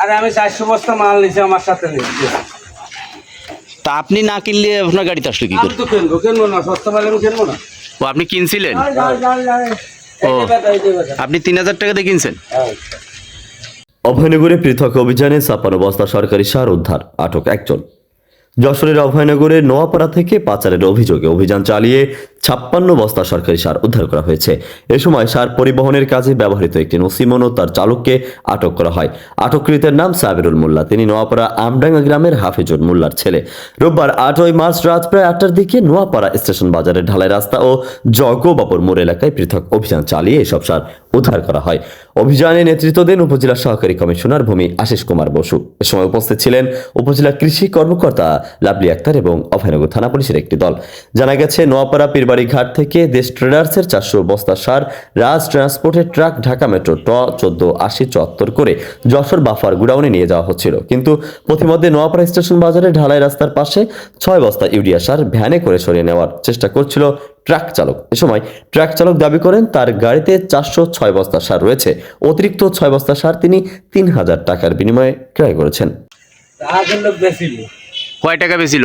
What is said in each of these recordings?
আরে আমি 400 বস্তা মাল নিছি আমার সাথে নিচ্ছি। তা আপনি না কিনলে আপনার গাড়িতে আসলো কি আমি করে? তো কিনবো না, সস্তা মাল আমি কিনবো না। ও আপনি কিনছিলেন? ও আপনি 3000 টাকা দিয়ে কিনছেন? অভয়নগরে পৃথক অভিযানে 56 বস্তা সরকারি সার উদ্ধার, আটক একজন। যশোরের অভয়নগরের নোয়াপাড়া থেকে পাচারের অভিযোগে অভিযান চালিয়ে 56 বস্তা সরকারি সার উদ্ধার করা হয়েছে। এ সময় সার পরিবহনের কাজে ব্যবহৃত একটি নসিমন ও তার চালককে আটক করা হয়। আটককৃতের নাম সাবিরুল মোল্লা। তিনি নোয়াপাড়া আমডাঙ্গা গ্রামের হাফিজুর মোল্লার ছেলে। রোববার 8 মার্চ রাত প্রায় 8টার দিকে নোয়াপাড়া স্টেশন বাজারের ঢালাই রাস্তা ও জগবাবুর মোড় এলাকায় পৃথক অভিযান চালিয়ে এসব সার উদ্ধার করা হয়। অভিযানে নেতৃত্ব দেন উপজেলা সহকারী কমিশনার ভূমি আশিস কুমার বসু। এ সময় উপস্থিত ছিলেন উপজেলা কৃষি কর্মকর্তা লাভলি আক্তার এবং অভয়নগর থানা পুলিশের একটি দল। জানা গেছে, নোয়াপাড়া পীরবাড়ি ঘাট থেকে দেশ ট্রেডার্সের 400 বস্তা সার রাজ ট্রান্সপোর্টের ট্রাক ঢাকা মেট্রো ট 1480 করে যশোর বাফার গুডাউনে নিয়ে যাওয়া হচ্ছিল। কিন্তু পথিমধ্যে নোয়াপাড়া স্টেশন বাজারে ঢালাই রাস্তার পাশে 6 বস্তা ইউরিয়া সার ভ্যানে করে সরিয়ে নেওয়ার চেষ্টা করছিল ট্রাক চালক। এ সময় ট্রাক চালক দাবি করেন তার গাড়িতে 406 বস্তা সার রয়েছে। অতিরিক্ত 6 বস্তা সার তিনি 3000 টাকার বিনিময়ে ক্রয় করেছেন। কয় টাকা বেচিল?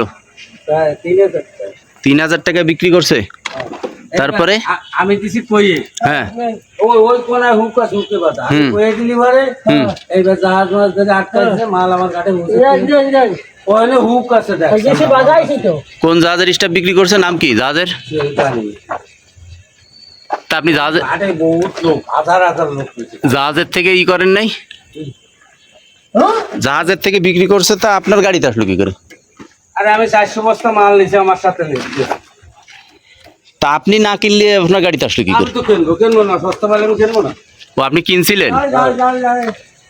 3000 টাকা বিক্রি করছে। তারপরে আমি দিছি কইয়ে, হ্যাঁ ওই কোনায় হুক আছে, হুকে বাধা আমি কইয়ে দিলি পরে এইবার জাহাজ মাছ ধরে আটকাইছে, মাল আমার ঘাটে ওখানে হুক আছে, দেখ কোন জাহাজের স্টাফ বিক্রি করছে? নাম কি জাহাজের? তা আপনি ঘাটে বহুত লোক, হাজার হাজার লোক জাহাজের থেকে ই করেন নাই? জাহাজের থেকে বিক্রি করছে, তা আপনার গাড়িতে আসলো কি করে? আরে আমি 400 বস্তা মাল নিছি আমার সাথে নিচ্ছি। তা আপনি না কিনলে আপনার গাড়িতে আসলো কি আমি করে? তো কিনবো না, সস্তা মাল আমি কিনবো না। ও আপনি কিনছিলেন?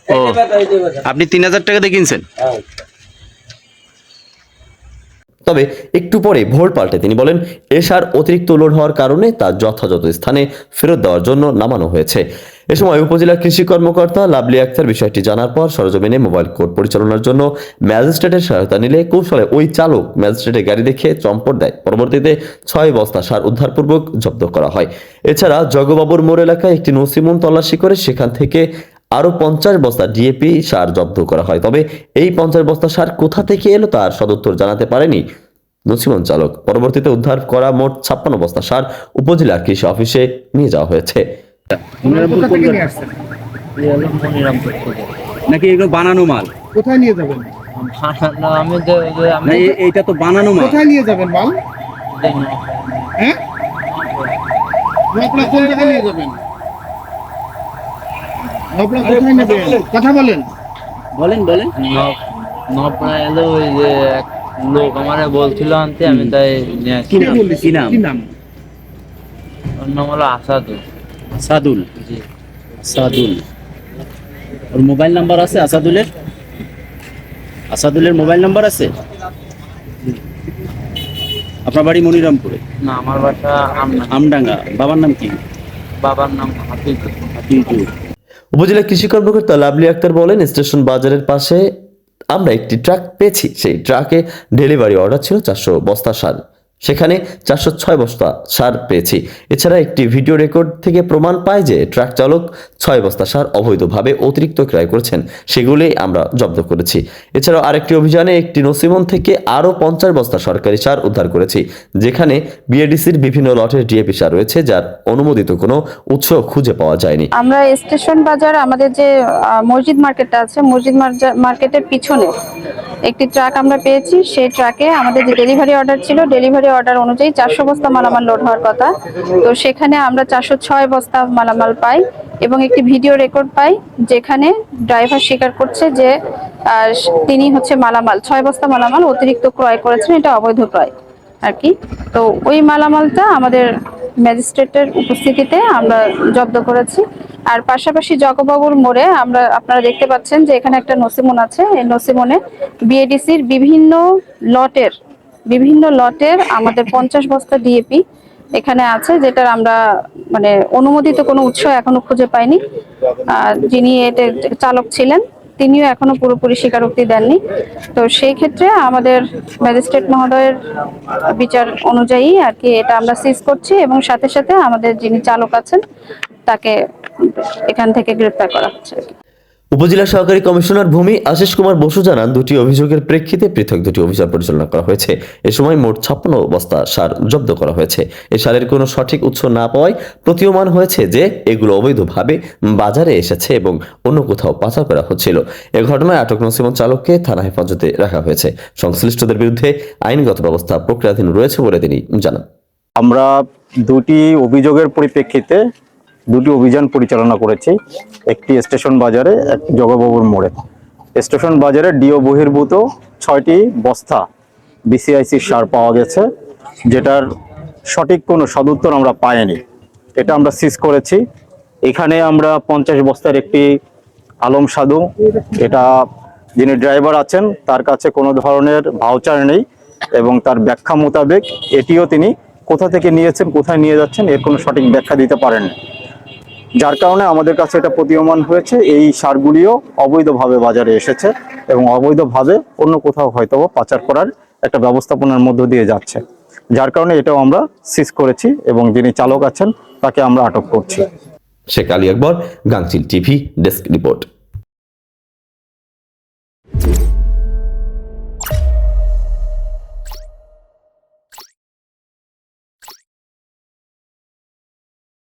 ও এই কথা। আপনি 3000 টাকা দিয়ে কিনছেন? তবে একটু পরে ভোট পাল্টে তিনি বলেন, এ সার অতিরিক্ত লোড হওয়ার কারণে তা যথাযথ স্থানে ফেরত দেওয়ার জন্য নামানো হয়েছে। এ সময় উপজেলা কৃষি কর্মকর্তা লাভলি আক্তার বিষয়টি জানার পর সরজমিনে মোবাইল কোর্ট পরিচালনার জন্য ম্যাজিস্ট্রেটের সহায়তা নিলে কৌশলে ওই চালক ম্যাজিস্ট্রেটের গাড়ি দেখে চম্পট দেয়। পরবর্তীতে 6 বস্তা সার উদ্ধারপূর্বক জব্দ করা হয়। এছাড়া জগবাবুর মোড় এলাকায় একটি নসিমন তল্লাশি করে সেখান থেকে আরো 50 বস্তা ডিএপি সার জব্দ করা হয়। তবে এই 50 বস্তা সার কোথা থেকে এলো তার সদুত্তর জানাতে পারেনি নসিমন চালক। পরবর্তীতে উদ্ধার করা মোট 56 বস্তা সার উপজেলা কৃষি অফিসে নিয়ে যাওয়া হয়েছে। নাকি এগুলো বানানো মাল? কোথায় নিয়ে যাবেন? এইটা তো বানানো মাল। কোথায় নিয়ে যাবেন মাল? হ্যাঁ, আপনারা কোন জায়গায় নিয়ে যাবেন? আপনারা কোথায় নেবেন? কথা বলেন। বলেন বলেন। নপড়া এলো, ওই যে এক লোক আমারে বলছিল আনতে, আমি তাই নিয়ে আসি। কি নাম? কি নাম? ওর নাম হলো আসাদুল। সাদুল? জি। সাদুল। ওর মোবাইল নাম্বার আছে? আসাদুলের মোবাইল নাম্বার আছে? আপনার বাড়ি মনিরামপুরে? না, আমার বাসা আমডাঙ্গা। বাবার নাম কি? বাবার নাম হাফিজুর। উপজেলা কৃষি কর্মকর্তা লাভলি আক্তার বলেন, স্টেশন বাজারের পাশে আমরা একটি ট্রাক পেয়েছি। সেই ট্রাকে ডেলিভারি অর্ডার ছিল 400 বস্তা সার, সেখানে 406 বস্তা সার পেয়েছি। এছাড়া একটি ভিডিও রেকর্ড থেকে প্রমাণ পায় যে ট্রাক চালক 6 বস্তা সার অবৈধভাবে অতিরিক্ত ক্রয় করেছেন, সেগুলি আমরা জব্দ করেছি। এছাড়াও আরেকটি অভিযানে একটি নসিমন থেকে আরও 50 বস্তা সরকারি সার উদ্ধার করেছি, যেখানে বিএডিসির বিভিন্ন লটের ডিএপি সার রয়েছে, যার অনুমোদিত কোনো উৎস খুঁজে পাওয়া যায়নি। আমরা স্টেশন বাজার, আমাদের যে মসজিদ মার্কেটটা আছে, মসজিদ মার্কেটের পিছনে একটি ট্রাক আমরা পেয়েছি। সেই ট্রাকে আমাদের যে ডেলিভারি অর্ডার ছিল, ডেলিভারি অর্ডার অনুযায়ী 400 বস্তা মালামাল লোড হওয়ার কথা। তো সেখানে আমরা 406 বস্তা মালামাল পাই এবং একটি ভিডিও রেকর্ড পাই, যেখানে ড্রাইভার স্বীকার করছে যে তিনি হচ্ছে 6 বস্তা মালামাল অতিরিক্ত ক্রয় করেছেন, এটা অবৈধ ক্রয় আর কি। তো ওই মালামালটা আমাদের ম্যাজিস্ট্রেটের উপস্থিতিতে আমরা জব্দ করেছি। আর পাশাপাশি জগবাবুর মোড়ে আপনারা দেখতে পাচ্ছেন যে এখানে একটা নসিমন আছে। এই নসিমনে বিএডিসির বিভিন্ন লটের আমাদের 50 বস্তা ডিএপি এখানে আছে, যেটার আমরা মানে অনুমোদিত কোনো উৎস এখনো খুঁজে পাইনি। যিনি এটা চালক ছিলেন তিনিও এখনো পুরোপুরি স্বীকারোক্তি দেননি। তো সেই ক্ষেত্রে আমাদের ম্যাজিস্ট্রেট মহোদয়ের বিচার অনুযায়ী আর কি এটা আমরা সিজ করছি এবং সাথে সাথে আমাদের যিনি চালক আছেন তাকে এখান থেকে গ্রেফতার করা হচ্ছে। উপজেলা সহকারী কমিশনার ভূমি আশিস কুমার বসু জানান, দুটি অভিযোগের প্রেক্ষিতে পৃথক দুটি অভিযান পরিচালনা করা হয়েছে। এ সময় মোট 56 বস্তা সার জব্দ করা হয়েছে। এই সারের কোনো সঠিক উৎস না পাওয়ায় প্রতীয়মান হয়েছে যে এগুলো অবৈধভাবে বাজারে এসেছে এবং অন্য কোথাও পাচার করা হচ্ছিল। এ ঘটনায় আটক নছিমন চালককে থানা হেফাজতে রাখা হয়েছে। সংশ্লিষ্টদের বিরুদ্ধে আইনগত ব্যবস্থা প্রক্রিয়াধীন রয়েছে বলে তিনি জানান। আমরা দুটি অভিযোগের পরিপ্রেক্ষিতে দুটি অভিযান পরিচালনা করেছি। একটি স্টেশন বাজারে, একটি জগবাবুর মোড়ে। স্টেশন বাজারে ডিও বহির্ভূত 6টি বস্তা বিসিআইসি সার পাওয়া গেছে, যেটার সঠিক কোনো সদুত্তর আমরা পাইনি। এটা আমরা সিজ করেছি। এখানে আমরা 50 বস্তার একটি আলম সাধু, এটা যিনি ড্রাইভার আছেন তার কাছে কোনো ধরনের ভাউচার নেই এবং তার ব্যাখ্যা মোতাবেক এটিও তিনি কোথা থেকে নিয়েছেন, কোথায় নিয়ে যাচ্ছেন এর কোনো সঠিক ব্যাখ্যা দিতে পারেন, যার কারণে আমাদের কাছে এটা প্রতীয়মান হয়েছে এই সারগুলিও অবৈধভাবে বাজারে এসেছে এবং অবৈধভাবে অন্য কোথাও হয়তো পাচার করার একটা ব্যবস্থাপনার মধ্য দিয়ে যাচ্ছে, যার কারণে এটাও আমরা সিজ করেছি এবং যিনি চালক আছেন তাকে আমরা আটক করছি। শেখ আলী আকবর, গাংচিল টিভি, ডেস্ক রিপোর্ট।